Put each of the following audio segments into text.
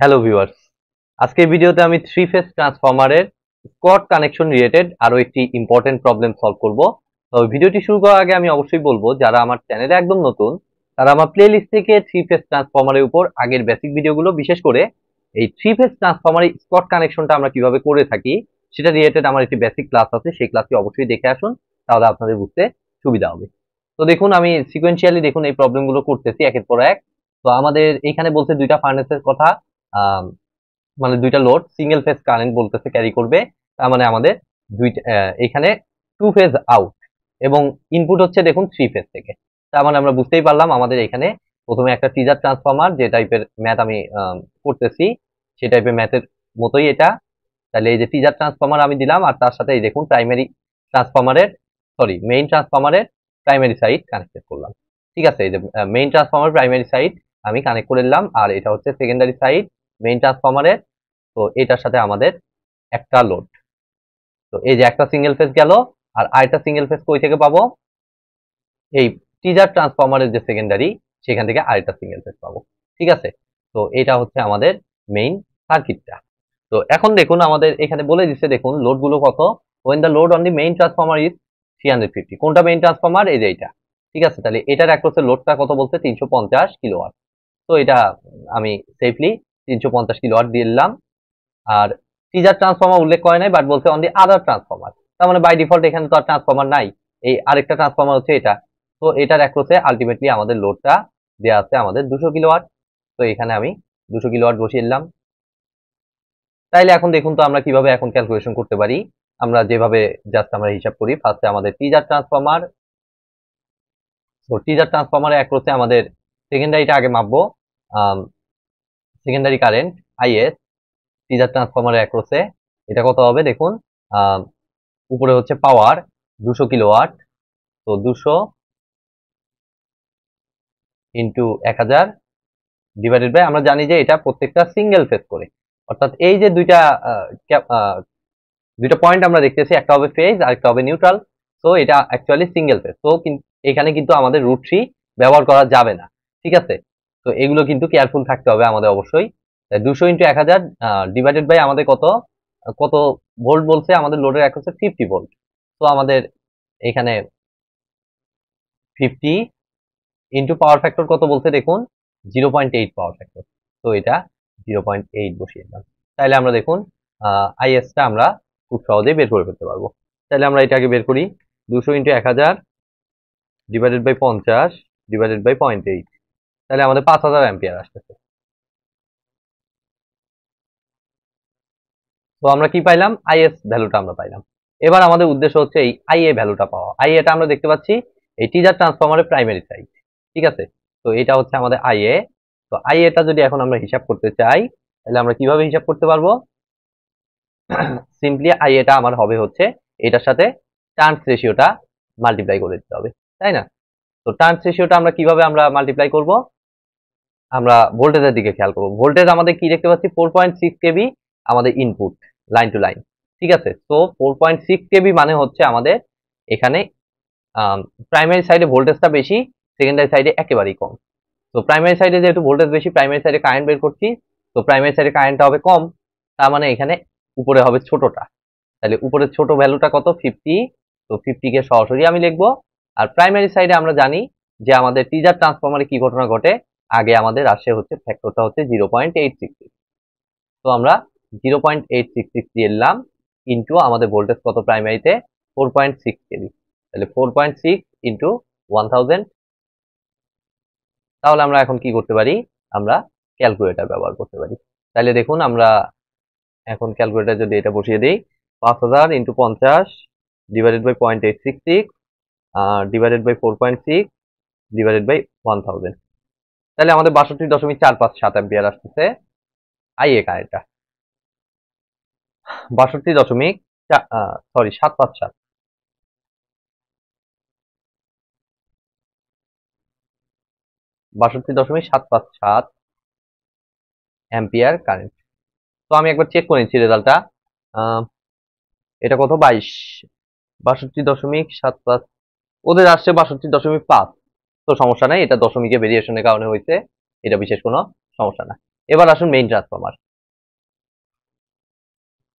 Hello viewers, আজকের ভিডিওতে আমি থ্রি ফেজ ট্রান্সফরমারের স্কোয়াড কানেকশন রিলেটেড আরো একটি ইম্পর্টেন্ট প্রবলেম সলভ করব। তো ভিডিওটি শুরু করার আগে আমি অবশ্যই বলবো, যারা আমার চ্যানেলে একদম নতুন তারা আমার প্লেলিস্ট থেকে থ্রি ফেজ ট্রান্সফরমারের উপর আগের বেসিক ভিডিওগুলো, বিশেষ করে এই থ্রি ফেজ ট্রান্সফরমারের স্কোয়াড কানেকশনটা আমরা কিভাবে করে থাকি সেটা রিলেটেড আমার একটি বেসিক ক্লাস আছে, সেই ক্লাসটি অবশ্যই দেখে আসুন, তাহলে আপনাদের বুঝতে সুবিধা হবে। তো দেখুন, আমি সিকোয়েন্সিয়ালি দেখুন এই প্রবলেমগুলো করতেছি একের পর এক। তো আমাদের এখানে বলছে দুইটা ফার্নেসের কথা, আহ, মানে দুইটা লোড সিঙ্গেল ফেজ কারেন্ট বলতেছে ক্যারি করবে। তার মানে আমাদের দুইটা এখানে টু ফেজ আউট এবং ইনপুট হচ্ছে দেখুন থ্রি ফেজ থেকে। তার মানে আমরা বুঝতেই পারলাম আমাদের এখানে প্রথমে একটা টিজার ট্রান্সফরমার, যে টাইপের ম্যাথ আমি করতেছি সেই টাইপের ম্যাথের মতোই এটা। তাহলে এই যে টিজার ট্রান্সফরমার আমি দিলাম, আর তার সাথে এই দেখুন প্রাইমারি ট্রান্সফরমারের মেইন ট্রান্সফরমারের প্রাইমারি সাইড কানেক্টেড করলাম। ঠিক আছে, এই যে মেইন ট্রান্সফরমার প্রাইমারি সাইড আমি কানেক্ট করে দিলাম, আর এটা হচ্ছে সেকেন্ডারি সাইড মেইন ট্রান্সফরমারের। তো এটার সাথে আমাদের একটা লোড। তো এই যে একটা সিঙ্গেল ফেজ গেল, আর আরেকটা সিঙ্গেল ফেজ কই থেকে পাবো? এই টিজার ট্রান্সফরমারের যে সেকেন্ডারি, সেখান থেকে আরেকটা সিঙ্গেল ফেজ পাবো। ঠিক আছে, তো এটা হচ্ছে আমাদের মেইন সার্কিটটা। তো এখন দেখুন আমাদের এখানে বলে দিচ্ছে, দেখুন লোড গুলো কত। when the load on the main transformer is 350, কোনটা মেইন ট্রান্সফরমার? এই যে এটা। ঠিক আছে, তাহলে এটার অ্যাক্রসের লোডটা কত বলছে? 350 কিলোওয়াট। তো এটা আমি সেফলি 350 কিলোওয়াট দিয়ে দিলাম। আর টিজার ট্রান্সফরমার উল্লেখ করে নাই, বাট বলছে অন দি আদার ট্রান্সফরমার। তার মানে বাই ডিফল্ট এখানে তো আর ট্রান্সফরমার নাই, এই আরেকটা ট্রান্সফরমার হচ্ছে এটা। তো এটার অ্যাক্রসে আলটিমেটলি আমাদের লোডটা দেওয়া আছে আমাদের 200 কিলোওয়াট। তো এখানে আমি 200 কিলোওয়াট বসিয়ে দিলাম। তাইলে এখন দেখুন তো আমরা কিভাবে এখন ক্যালকুলেশন করতে পারি। আমরা যেভাবে জাস্ট আমরা হিসাব করি, ফার্স্টে আমাদের টিজার ট্রান্সফরমার, তো টিজার ট্রান্সফরমারের অ্যাক্রসে আমাদের সেকেন্ডারিটা আগে মাপবো। সেকেন্ডারি কারেন্ট আইএস টিজার ট্রান্সফরমারের অ্যাক্রসে এটা কত হবে দেখুন। উপরে হচ্ছে পাওয়ার 200 কিলোওয়াট, তো 200 ইন্টু 1000 ডিভাইডেড বাই, আমরা জানি যে এটা প্রত্যেকটা সিঙ্গেল ফেজ করে, অর্থাৎ এই যে দুইটা পয়েন্ট আমরা দেখতেছি, একটা হবে ফেজ আর একটা হবে নিউট্রাল। তো এটা অ্যাকচুয়ালি সিঙ্গেল ফেজ, তো এখানে কিন্তু আমাদের √3 ব্যবহার করা যাবে না। ঠিক আছে, তো এগুলো কিন্তু কেয়ারফুল থাকতে হবে আমাদের অবশ্যই। 200 ইন্টু 1000 ডিভাইডেড বাই আমাদের কত কত ভোল্ট বলছে? আমাদের লোডের এক হচ্ছে 50 ভোল্ট। তো আমাদের এখানে 50 ইন্টু পাওয়ার ফ্যাক্টর কত বলছে দেখুন, 0.8 পাওয়ার ফ্যাক্টর। তো এটা 0.8 বসিয়ে দিলাম। তাহলে আমরা দেখুন আইএসটা আমরা খুব সহজেই বের করে ফেলতে পারবো। তাহলে আমরা এটাকে বের করি, 200 into 1000 divided by 50 divided by 0.8। তাহলে আমাদের 5000 অ্যাম্পিয়ার আসতেছে। তো আমরা কি পাইলাম? আইএস ভ্যালুটা আমরা পাইলাম। এবার আমাদের উদ্দেশ্য হচ্ছে এই আইএ ভ্যালুটা পাওয়া। আইএটা আমরা দেখতে পাচ্ছি এই টিজার ট্রান্সফরমারের প্রাইমারি সাইড। ঠিক আছে, তো এটা হচ্ছে আমাদের আইএ। তো আইএটা যদি এখন আমরা হিসাব করতে চাই, তাহলে আমরা কিভাবে হিসাব করতে পারবো? সিম্পলি আইএটা আমার হবে হচ্ছে এটার সাথে টার্নস রেশিওটা মাল্টিপ্লাই করে দিতে হবে, তাই না? তো টার্নস রেশিওটা আমরা কিভাবে মাল্টিপ্লাই করব? আমরা ভোল্টেজের দিকে খেয়াল করব। ভোল্টেজ আমাদের কি দেখতে পাচ্ছি? 4.6 কেভি আমাদের ইনপুট লাইন টু লাইন। ঠিক আছে, তো 4.6 কেভি মানে হচ্ছে আমাদের এখানে প্রাইমারি সাইডে ভোল্টেজটা বেশি, সেকেন্ডারি সাইডে একেবারেই কম। তো প্রাইমারি সাইডে যেহেতু ভোল্টেজ বেশি, প্রাইমারি সাইডে কারেন্ট বের করছি, তো প্রাইমারি সাইডে কারেন্টটা হবে কম। তার মানে এখানে উপরে হবে ছোটটা। তাহলে উপরের ছোট ভ্যালুটা কত? 50। তো 50 কে সরাসরি আমি লিখবো। আর প্রাইমারি সাইডে আমরা জানি যে আমাদের টিজার ট্রান্সফরমারে কি ঘটনা ঘটে, আগে আমাদের আসে হচ্ছে ফ্যাক্টরটা হচ্ছে 0.866। তো আমরা 0.866 দিয়ে দিলাম ইন্টু আমাদের ভোল্টেজ কত প্রাইমারিতে? 4.6 কেভি। তাহলে 4.6 ইন্টু 1000। তাহলে আমরা এখন কি করতে পারি? আমরা ক্যালকুলেটর ব্যবহার করতে পারি। তাহলে দেখুন আমরা এখন ক্যালকুলেটর যদি এটা বসিয়ে দিই, 5000 into 50 divided by 0.866 divided by 4.6 divided by 1000, তাহলে আমাদের 62.457 অ্যাম্পিয়ার আসতেছে আইএ কারেন্টটা। 757 62.757 অ্যাম্পিয়ার কারেন্ট। তো আমি একবার চেক করে নিচ্ছি রেজাল্টটা। এটা কত? 22 62.75 ওদের আসছে 62.5। তো সমস্যা নাই, এটা দশমিকের ভেরিয়েশনের কারণে হয়েছে, এটা বিশেষ কোনো সমস্যা না। এবার আসুন মেইন ট্রান্সফরমার।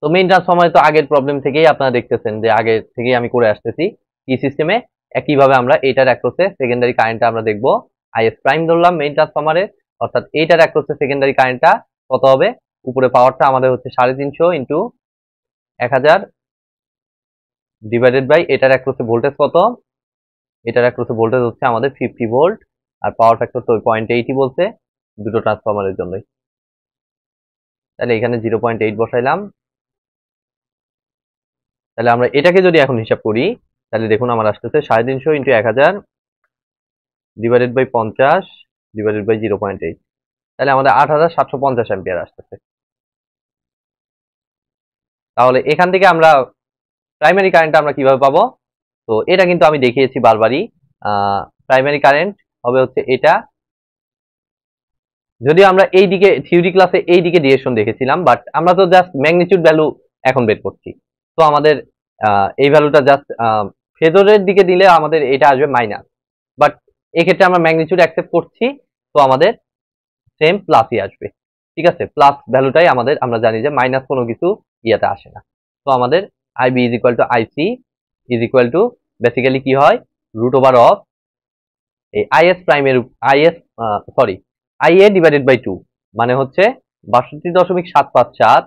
তো মেইন ট্রান্সফরমারে তো আগের প্রবলেম থেকেই আপনারা দেখতেছেন যে আগে থেকেই আমি করে আসতেছি কি সিস্টেমে একইভাবে আমরা এইটার অ্যাক্রসে সেকেন্ডারি কারেন্টটা আমরা দেখব আইএস প্রাইম ধরলাম মেইন ট্রান্সফরমারে, অর্থাৎ এইটার অ্যাক্রসে সেকেন্ডারি কারেন্টটা কত হবে, উপরে পাওয়ারটা আমাদের হচ্ছে 350 ইন্টু 1000 ডিভাইডেড বাই এটার অ্যাক্রসে ভোল্টেজ কত, এটার অ্যাক্রসে ভোল্টেজ হচ্ছে আমাদের 50 ভোল্ট, আর পাওয়ার ফ্যাক্টর তো 0.8 বলছে দুটো ট্রান্সফরমারের জন্যই। তাহলে এখানে 0.8 বসাইলাম। তাহলে আমরা এটাকে যদি এখন হিসাব করি তাহলে দেখুন আমার আসতেছে 350 into 1000 divided by 50 divided by 0.8, তাহলে আমাদের 8750 অ্যাম্পিয়ার আসতেছে। তাহলে এখান থেকে আমরা প্রাইমারি কারেন্টটা আমরা কিভাবে পাবো, তো এটা কিন্তু আমি দেখিয়েছি বারবারই। প্রাইমারি কারেন্ট হবে হচ্ছে এটা, যদিও আমরা এই দিকে থিওরি ক্লাসে এই দিকে ডিরেকশন দেখেছিলাম, বাট আমরা তো জাস্ট ম্যাগনিটিউড ভ্যালু এখন বের করছি। তো আমাদের এই ভ্যালুটা জাস্ট ফেজরের দিকে দিলে আমাদের এটা আসবে মাইনাস, বাট এক্ষেত্রে আমরা ম্যাগনিটিউড অ্যাকসেপ্ট করছি, তো আমাদের সেম প্লাসই আসবে। ঠিক আছে, প্লাস ভ্যালুটাই আমাদের, আমরা জানি যে মাইনাস কোনো কিছু ইয়াতে আসে না। তো আমাদের IB is equal to IC is equal to basically কি হয়, রুট ওভার অফ এই আইএস প্রাইমের IS sorry IA divided by 2, মানে হচ্ছে 62.754।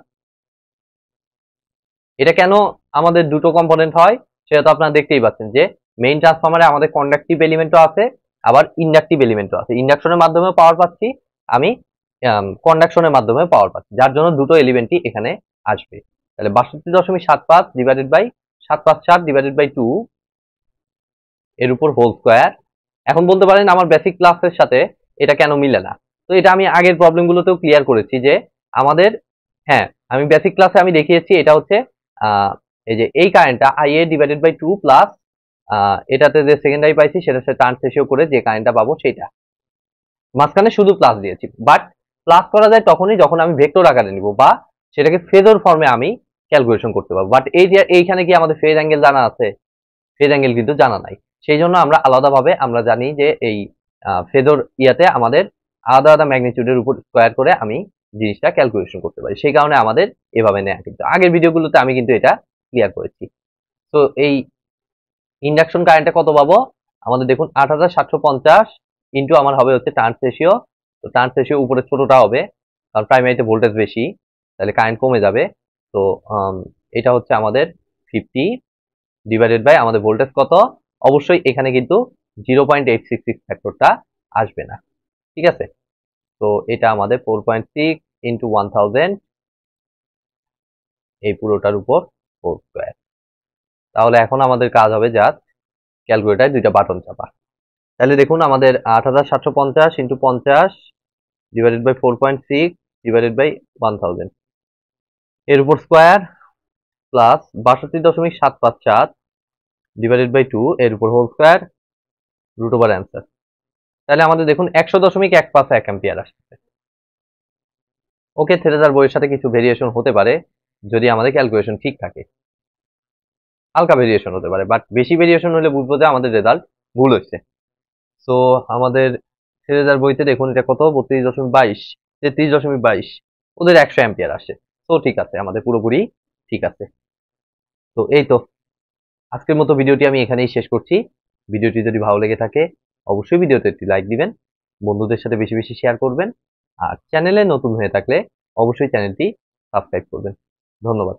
এটা কেন আমাদের দুটো কম্পোনেন্ট হয় সেটা তো আপনারা দেখতেই পাচ্ছেন যে মেইন ট্রান্সফরমারে আমাদের কন্ডাকটিভ এলিমেন্টও আছে, আবার ইন্ডাকটিভ এলিমেন্টও আছে। ইন্ডাকশনের মাধ্যমে পাওয়ার পাচ্ছি আমি, কন্ডাকশনের মাধ্যমে পাওয়ার পাচ্ছি, যার জন্য দুটো এলিমেন্টই এখানে আসবে। তাহলে 62.75 ডিভাইডেড বাই 754 ডিভাইডেড বাই 2 এর উপর হোল স্কোয়ার। এখন বলতে পারেন আমার বেসিক ক্লাসের সাথে এটা কেন মিলে না, তো এটা আমি আগের প্রবলেমগুলোতেও ক্লিয়ার করেছি যে আমাদের, হ্যাঁ আমি বেসিক ক্লাসে আমি দেখিয়েছি এটা হচ্ছে এই যে এই কারেন্টটা আইএ ডিভাইডেড বাই 2 প্লাস এটাতে যে সেকেন্ডারি পাইছি সেটা সাথে টার্ন রেশিও করে যে কারেন্টটা পাবো সেটা, মাঝখানে শুধু প্লাস দিয়েছি। বাট প্লাস করা যায় তখনই যখন আমি ভেক্টর আকারে নিব বা সেটাকে ফেজর ফর্মে আমি ক্যালকুলেশন করতে পারবো। বাট এই যে এইখানে কি আমাদের ফেজ অ্যাঙ্গেল জানা আছে, ফেজ অ্যাঙ্গেল কিন্তু জানা নাই। সেই জন্য আমরা আলাদাভাবে আমরা জানি যে এই ফেজর ইয়াতে আমাদের আলাদা আলাদা ম্যাগনিটিউডের উপর স্কোয়ার করে আমি জিনিসটা ক্যালকুলেশন করতে পারি, সেই কারণে আমাদের এভাবে নেওয়া। কিন্তু আগের ভিডিওগুলোতে আমি কিন্তু এটা ক্লিয়ার করেছি। তো এই ইন্ডাকশন কারেন্টটা কত পাবো, আমাদের দেখুন 8750 ইন্টু আমার হবে হচ্ছে টার্নস রেশিও। তো টার্নস রেশিও উপরে ছোটটা হবে কারণ প্রাইমারিতে ভোল্টেজ বেশি, তাহলে কারেন্ট কমে যাবে। তো এটা হচ্ছে আমাদের 50 ডিভাইডেড বাই আমাদের ভোল্টেজ কত, অবশ্যই এখানে কিন্তু 0.866 ফ্যাক্টরটা আসবে না। ঠিক আছে, তো এটা আমাদের 4.6 ইন্টু 1000 এই পুরোটার উপর 4 স্কোয়ার। তাহলে এখন আমাদের কাজ হবে জাস্ট ক্যালকুলেটারে দুইটা বাটন চাপা। তাহলে দেখুন আমাদের 8750 into 50 divided by 4.6 divided by 1000 এর উপর স্কোয়ার প্লাস 62.754 ডিভাইডেড বাই 2 এর উপর whole square root over answer. তাহলে আমাদের দেখুন 100.151 অ্যাম্পিয়ার আসছে। ওকে, থেরেজার বইয়ের সাথে কিছু ভেরিয়েশন হতে পারে যদি আমাদের ক্যালকুলেশন ঠিক থাকে, হালকা ভেরিয়েশন হতে পারে, বাট বেশি ভেরিয়েশন হলে বুঝবো যে আমাদের রেজাল্ট ভুল হয়েছে। সো আমাদের থেরেজার বইতে দেখুন এটা কত 32.22 33.22, ওদের 100 অ্যাম্পিয়ার আসে। তো ঠিক আছে, আমাদের পুরোপুরি ঠিক আছে। তো এই তো আজকের মতো ভিডিওটি আমি এখানেই শেষ করছি। ভিডিওটি যদি ভালো লেগে থাকে অবশ্যই ভিডিওতে একটি লাইক দিবেন, বন্ধুদের সাথে বেশি বেশি শেয়ার করবেন, আর চ্যানেলে নতুন হয়ে থাকলে অবশ্যই চ্যানেলটি সাবস্ক্রাইব করবেন। ধন্যবাদ।